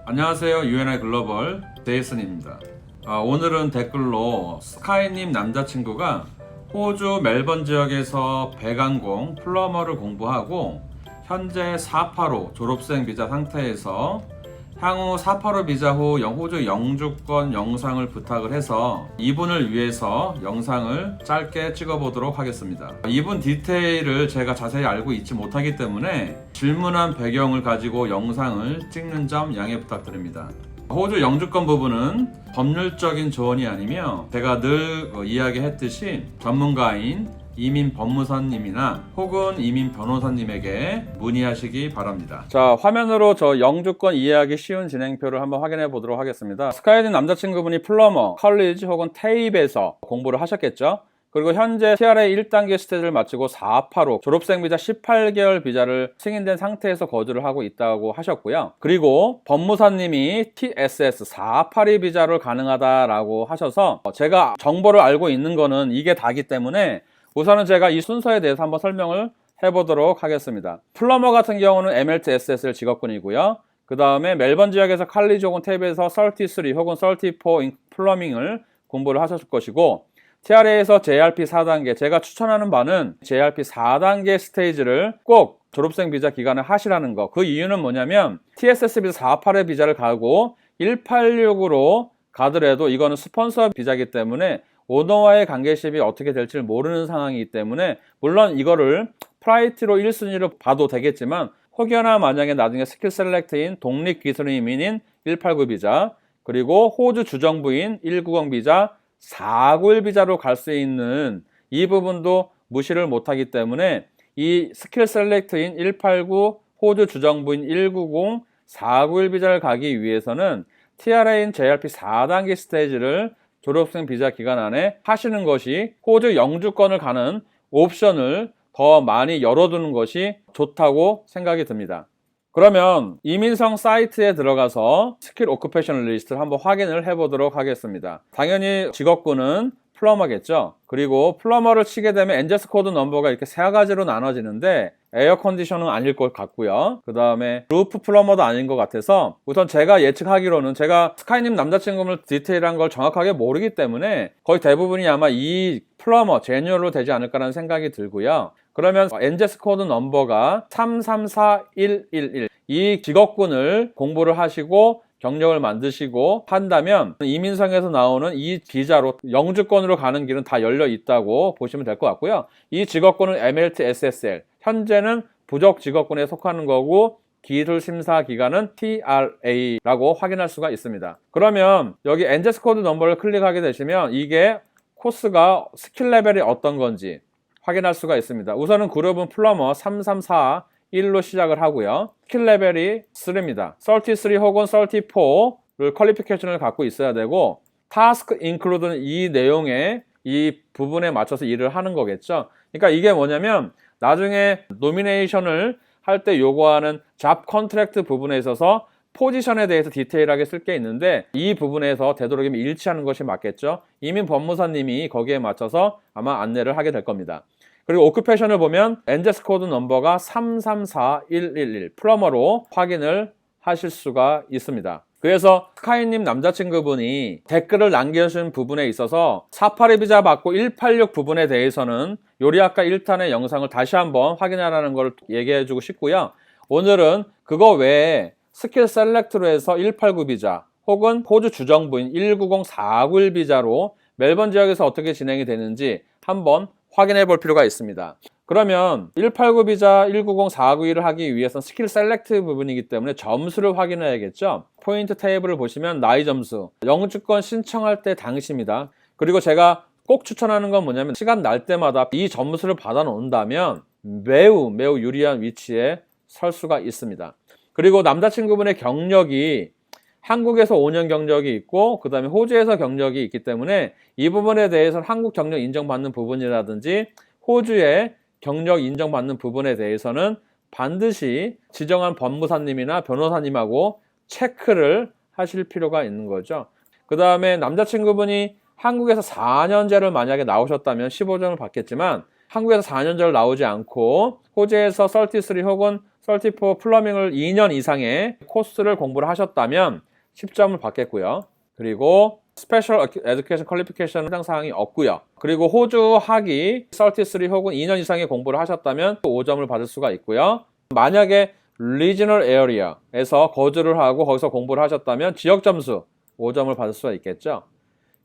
안녕하세요. UNI 글로벌 제이슨입니다. 오늘은 댓글로 스카이님 남자친구가 호주 멜번 지역에서 배관공 플러머를 공부하고 현재 485 졸업생 비자 상태에서 향후 485 비자 후 호주 영주권 영상을 부탁을 해서 이분을 위해서 영상을 짧게 찍어보도록 하겠습니다. 이분 디테일을 제가 자세히 알고 있지 못하기 때문에 질문한 배경을 가지고 영상을 찍는 점 양해 부탁드립니다. 호주 영주권 부분은 법률적인 조언이 아니며 제가 늘 이야기했듯이 전문가인 이민 법무사님이나 혹은 이민 변호사님에게 문의하시기 바랍니다. 자, 화면으로 저 영주권 이해하기 쉬운 진행표를 한번 확인해 보도록 하겠습니다. 스카이님 남자친구분이 플러머, 컬리지 혹은 테입에서 공부를 하셨겠죠? 그리고 현재 TRA 1단계 스테이지를 마치고 485 졸업생 비자 18개월 비자를 승인된 상태에서 거주를 하고 있다고 하셨고요. 그리고 법무사님이 TSS 482 비자를 가능하다라고 하셔서 제가 정보를 알고 있는 거는 이게 다기 때문에 우선은 제가 이 순서에 대해서 한번 설명을 해보도록 하겠습니다. 플러머 같은 경우는 MLT SSL 직업군이고요. 그 다음에 멜번 지역에서 칼리지 혹은 탭에서 33 혹은 34 플러밍을 공부를 하셨을 것이고, TRA에서 JRP 4단계, 제가 추천하는 바는 JRP 4단계 스테이지를 꼭 졸업생 비자 기간에 하시라는 거. 그 이유는 뭐냐면 TSS 비자 48의 비자를 가고 186으로 가더라도 이거는 스폰서 비자이기 때문에 오너와의 관계십이 어떻게 될지 모르는 상황이기 때문에, 물론 이거를 프라이티로 1순위로 봐도 되겠지만 혹여나 만약에 나중에 스킬 셀렉트인 독립기술이민인 189 비자, 그리고 호주 주정부인 190 비자, 491 비자로 갈 수 있는 이 부분도 무시를 못하기 때문에 이 스킬 셀렉트인 189, 호주 주정부인 190, 491 비자를 가기 위해서는 TRA인 JRP 4단계 스테이지를 졸업생 비자 기간 안에 하시는 것이 호주 영주권을 가는 옵션을 더 많이 열어두는 것이 좋다고 생각이 듭니다. 그러면 이민성 사이트에 들어가서 스킬 오큐페이션 리스트를 한번 확인을 해보도록 하겠습니다. 당연히 직업군은 플러머겠죠. 그리고 플러머를 치게 되면 엔제스 코드 넘버가 이렇게 세 가지로 나눠지는데 에어 컨디션은 아닐 것 같고요. 그 다음에 루프 플러머도 아닌 것 같아서 우선 제가 예측하기로는, 제가 스카이님 남자친구를 디테일한 걸 정확하게 모르기 때문에 거의 대부분이 아마 이 플러머 제뉴얼로 되지 않을까라는 생각이 들고요. 그러면 엔제스 코드 넘버가 334111, 이 직업군을 공부를 하시고 경력을 만드시고 한다면 이민성에서 나오는 이 비자로 영주권으로 가는 길은 다 열려 있다고 보시면 될 것 같고요. 이 직업군은 MLT SSL, 현재는 부족 직업군에 속하는 거고 기술 심사 기간은 TRA라고 확인할 수가 있습니다. 그러면 여기 엔제스 코드 넘버를 클릭하게 되시면 이게 코스가 스킬 레벨이 어떤 건지 확인할 수가 있습니다. 우선은 그룹은 플러머 3341로 시작을 하고요. 스킬 레벨이 3입니다. 33 혹은 34를 퀄리피케이션을 갖고 있어야 되고, 타스크 인클루드는 이 내용에 이 부분에 맞춰서 일을 하는 거겠죠. 그러니까 이게 뭐냐면 나중에 노미네이션을 할 때 요구하는 잡 컨트랙트 부분에 있어서 포지션에 대해서 디테일하게 쓸 게 있는데 이 부분에서 되도록이면 일치하는 것이 맞겠죠. 이민 법무사님이 거기에 맞춰서 아마 안내를 하게 될 겁니다. 그리고 오큐페이션을 보면 엔제스 코드 넘버가 334111 플러머로 확인을 하실 수가 있습니다. 그래서 스카이님 남자친구분이 댓글을 남겨주신 부분에 있어서 482 비자 받고 186 부분에 대해서는 요리학과 1탄의 영상을 다시 한번 확인하라는 걸 얘기해주고 싶고요. 오늘은 그거 외에 스킬 셀렉트로 해서 189 비자 혹은 호주 주정부인 190, 491 비자로 멜번 지역에서 어떻게 진행이 되는지 한번 확인해 볼 필요가 있습니다. 그러면 189 비자, 190, 491을 하기 위해서는 스킬 셀렉트 부분이기 때문에 점수를 확인해야겠죠. 포인트 테이블을 보시면 나이 점수, 영주권 신청할 때 당시입니다. 그리고 제가 꼭 추천하는 건 뭐냐면 시간 날 때마다 이 점수를 받아 놓는다면 매우 유리한 위치에 설 수가 있습니다. 그리고 남자친구분의 경력이 한국에서 5년 경력이 있고 그 다음에 호주에서 경력이 있기 때문에 이 부분에 대해서는 한국 경력 인정받는 부분이라든지 호주의 경력 인정받는 부분에 대해서는 반드시 지정한 법무사님이나 변호사님하고 체크를 하실 필요가 있는 거죠. 그 다음에 남자친구분이 한국에서 4년제를 만약에 나오셨다면 15점을 받겠지만 한국에서 4년제를 나오지 않고 호주에서 33 혹은 34 플러밍을 2년 이상의 코스를 공부를 하셨다면 10점을 받겠고요. 그리고 스페셜 에듀케이션 퀄리피케이션 해당 사항이 없고요. 그리고 호주 학위 33 혹은 2년 이상의 공부를 하셨다면 5점을 받을 수가 있고요. 만약에 리지널 에어리아에서 거주를 하고 거기서 공부를 하셨다면 지역 점수 5점을 받을 수가 있겠죠.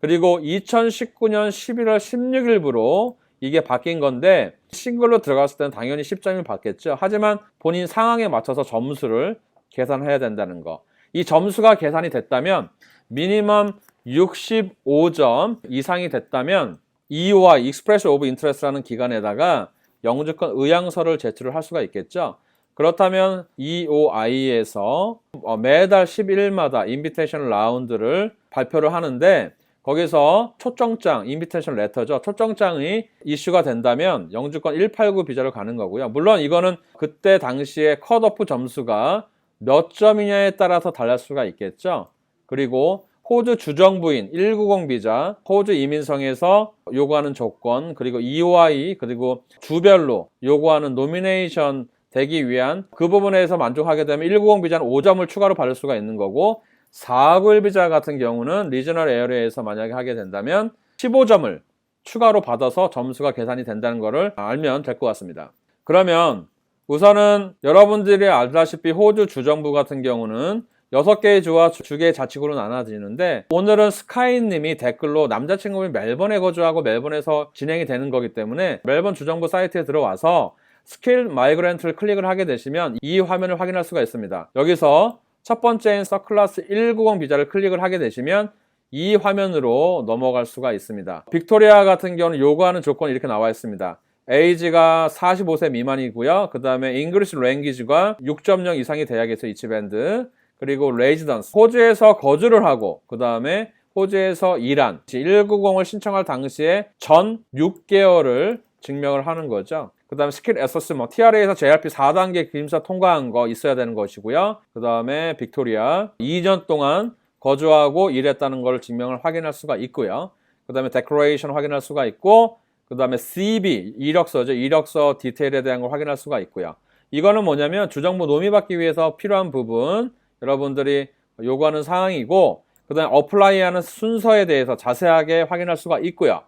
그리고 2019년 11월 16일부로 이게 바뀐 건데 싱글로 들어갔을 때는 당연히 10점을 받겠죠. 하지만 본인 상황에 맞춰서 점수를 계산해야 된다는 거. 이 점수가 계산이 됐다면 미니멈 65점 이상이 됐다면 EOI, Expression of Interest라는 기관에다가 영주권 의향서를 제출을 할 수가 있겠죠. 그렇다면 EOI에서 매달 11일마다 인비테이션 라운드를 발표를 하는데 거기서 초청장, 인비테이션 레터죠. 초청장이 이슈가 된다면 영주권 189 비자를 가는 거고요. 물론 이거는 그때 당시에 컷오프 점수가 몇 점이냐에 따라서 달랄 수가 있겠죠. 그리고 호주 주정부인 190 비자, 호주 이민성에서 요구하는 조건, 그리고 EOI, 그리고 주별로 요구하는 노미네이션 되기 위한 그 부분에서 만족하게 되면 190 비자는 5점을 추가로 받을 수가 있는 거고 491 비자 같은 경우는 리저널 에어리어에서 만약에 하게 된다면 15점을 추가로 받아서 점수가 계산이 된다는 것을 알면 될 것 같습니다. 그러면 우선은 여러분들이 알다시피 호주 주정부 같은 경우는 6개의 주와 2개의 자치구로 나눠지는데 오늘은 스카이님이 댓글로 남자친구분이 멜번에 거주하고 멜번에서 진행이 되는 거기 때문에 멜번 주정부 사이트에 들어와서 스킬 마이그랜트를 클릭을 하게 되시면 이 화면을 확인할 수가 있습니다. 여기서 첫 번째인 서클래스 190 비자를 클릭을 하게 되시면 이 화면으로 넘어갈 수가 있습니다. 빅토리아 같은 경우는 요구하는 조건이 이렇게 나와 있습니다. 에이지가 45세 미만이고요. 그 다음에 잉글리시 랭귀지가 6.0 이상이 돼야겠죠. 이치밴드. 그리고 레지던스, 호주에서 거주를 하고 그 다음에 호주에서 일한 190을 신청할 당시에 전 6개월을 증명을 하는 거죠. 그 다음에 스킬 애서스먼, TRA에서 JRP 4단계 기임사 통과한 거 있어야 되는 것이고요. 그 다음에 빅토리아 2년 동안 거주하고 일했다는 걸 증명을 확인할 수가 있고요. 그 다음에 데클레이션 확인할 수가 있고 그 다음에 CB, 이력서죠. 이력서 디테일에 대한 걸 확인할 수가 있고요. 이거는 뭐냐면 주정부 노미받기 위해서 필요한 부분 여러분들이 요구하는 사항이고 그 다음에 어플라이하는 순서에 대해서 자세하게 확인할 수가 있고요.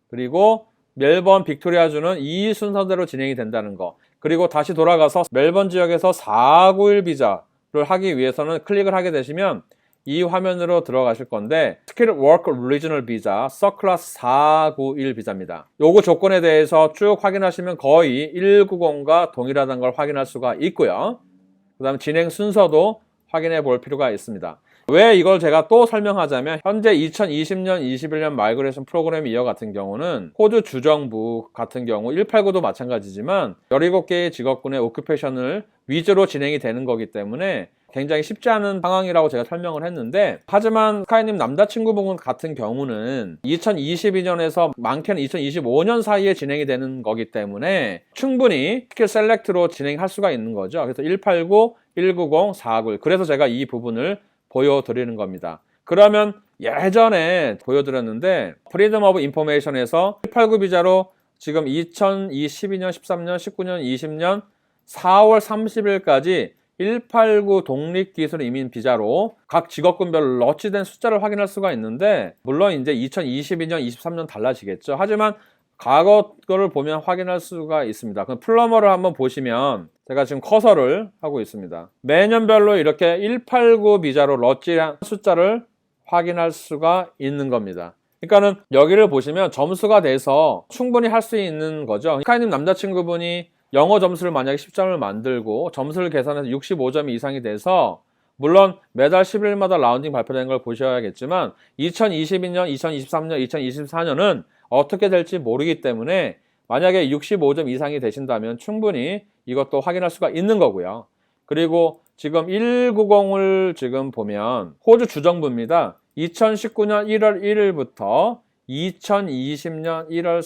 그리고 멜번 빅토리아주는 이 순서대로 진행이 된다는 거. 그리고 다시 돌아가서 멜번 지역에서 491 비자를 하기 위해서는 클릭을 하게 되시면 이 화면으로 들어가실 건데 스킬 워크 리지널 비자 서클래스 491 비자입니다. 요거 조건에 대해서 쭉 확인하시면 거의 190과 동일하다는 걸 확인할 수가 있고요. 그 다음에 진행 순서도 확인해 볼 필요가 있습니다. 왜 이걸 제가 또 설명하자면 현재 2020년, 21년 마이그레이션 프로그램 이어 같은 경우는 호주 주정부 같은 경우 189도 마찬가지지만 17개의 직업군의 오큐페이션을 위주로 진행이 되는 거기 때문에 굉장히 쉽지 않은 상황이라고 제가 설명을 했는데 하지만 스카이님 남자친구분 같은 경우는 2022년에서 많게는 2025년 사이에 진행이 되는 거기 때문에 충분히 스킬 셀렉트로 진행할 수가 있는 거죠. 그래서 189, 190, 491 그래서 제가 이 부분을 보여드리는 겁니다. 그러면 예전에 보여드렸는데 프리덤 오브 인포메이션에서 189 비자로 지금 2022년, 13년, 19년, 20년 4월 30일까지 189 독립기술 이민 비자로 각 직업군별로 러치된 숫자를 확인할 수가 있는데 물론 이제 2022년, 23년 달라지겠죠. 하지만 과거 거를 보면 확인할 수가 있습니다. 그럼 플러머를 한번 보시면 제가 지금 커서를 하고 있습니다. 매년별로 이렇게 189 비자로 러치한 숫자를 확인할 수가 있는 겁니다. 그러니까는 여기를 보시면 점수가 돼서 충분히 할 수 있는 거죠. 스카이님 남자친구분이 영어 점수를 만약에 10점을 만들고 점수를 계산해서 65점 이상이 돼서 물론 매달 10일마다 라운딩 발표되는 걸 보셔야겠지만 2022년, 2023년, 2024년은 어떻게 될지 모르기 때문에 만약에 65점 이상이 되신다면 충분히 이것도 확인할 수가 있는 거고요. 그리고 지금 190을 지금 보면 호주 주정부입니다. 2019년 1월 1일부터 2020년 1월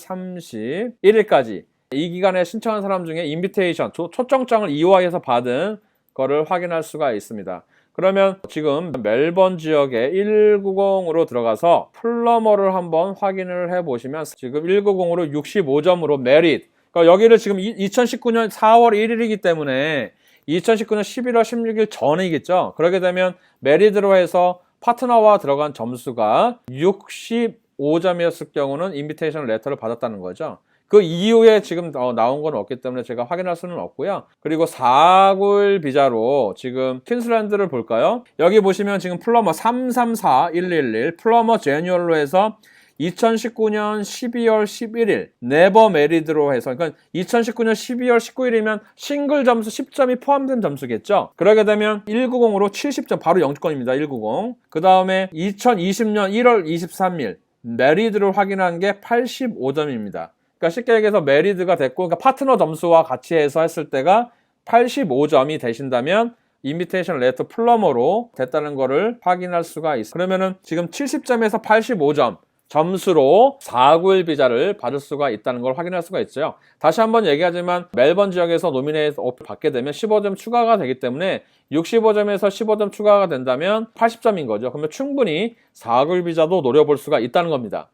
31일까지 이 기간에 신청한 사람 중에 인비테이션, 초청장을 EOI에서 받은 거를 확인할 수가 있습니다. 그러면 지금 멜번 지역에 190으로 들어가서 플러머를 한번 확인을 해보시면 지금 190으로 65점으로 메릿. 그러니까 여기를 지금 2019년 4월 1일이기 때문에 2019년 11월 16일 전이겠죠. 그렇게 되면 메리드로 해서 파트너와 들어간 점수가 65점이었을 경우는 인비테이션 레터를 받았다는 거죠. 그 이후에 지금 나온 건 없기 때문에 제가 확인할 수는 없고요. 그리고 491 비자로 지금 퀸슬랜드를 볼까요? 여기 보시면 지금 플러머 334111 플러머 제뉴얼로 해서 2019년 12월 11일 네버 메리드로 해서, 그러니까 2019년 12월 19일이면 싱글 점수 10점이 포함된 점수겠죠. 그러게 되면 190으로 70점, 바로 영주권입니다. 190. 그 다음에 2020년 1월 23일 메리드를 확인한 게 85점입니다. 그러니까 쉽게 얘기해서 메리드가 됐고, 그러니까 파트너 점수와 같이 해서 했을 때가 85점이 되신다면 인비테이션 레터 플러머로 됐다는 거를 확인할 수가 있어요. 그러면은 지금 70점에서 85점 점수로 491 비자를 받을 수가 있다는 걸 확인할 수가 있어요. 다시 한번 얘기하지만 멜번 지역에서 노미네이트 받게 되면 15점 추가가 되기 때문에 65점에서 15점 추가가 된다면 80점인 거죠. 그러면 충분히 491 비자도 노려볼 수가 있다는 겁니다.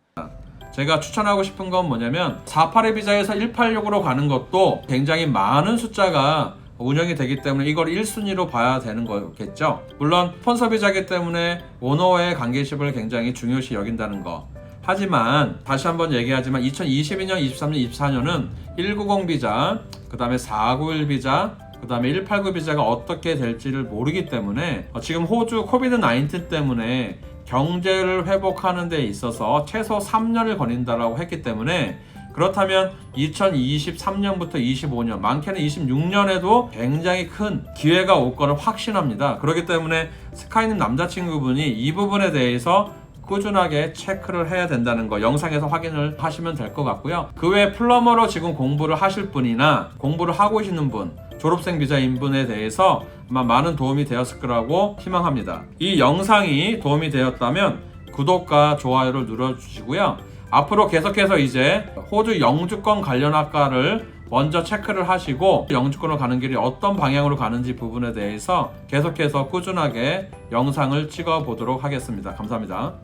제가 추천하고 싶은 건 뭐냐면 482 비자에서 186으로 가는 것도 굉장히 많은 숫자가 운영이 되기 때문에 이걸 1순위로 봐야 되는 거겠죠. 물론 스폰서 비자이기 때문에 오너와의 관계십을 굉장히 중요시 여긴다는 거. 하지만 다시 한번 얘기하지만 2022년, 23년, 24년은 190 비자, 그 다음에 491 비자, 그 다음에 189 비자가 어떻게 될지를 모르기 때문에 지금 호주 코비드-19 때문에 경제를 회복하는 데 있어서 최소 3년을 걸린다라고 했기 때문에, 그렇다면 2023년부터 25년, 많게는 26년에도 굉장히 큰 기회가 올 거를 확신합니다. 그렇기 때문에 스카이님 남자친구분이 이 부분에 대해서 꾸준하게 체크를 해야 된다는 거 영상에서 확인을 하시면 될 것 같고요. 그 외에 플러머로 지금 공부를 하실 분이나 공부를 하고 계시는 분, 졸업생 비자인 분에 대해서 아마 많은 도움이 되었을 거라고 희망합니다. 이 영상이 도움이 되었다면 구독과 좋아요를 눌러주시고요. 앞으로 계속해서 이제 호주 영주권 관련 학과를 먼저 체크를 하시고 영주권으로 가는 길이 어떤 방향으로 가는지 부분에 대해서 계속해서 꾸준하게 영상을 찍어 보도록 하겠습니다. 감사합니다.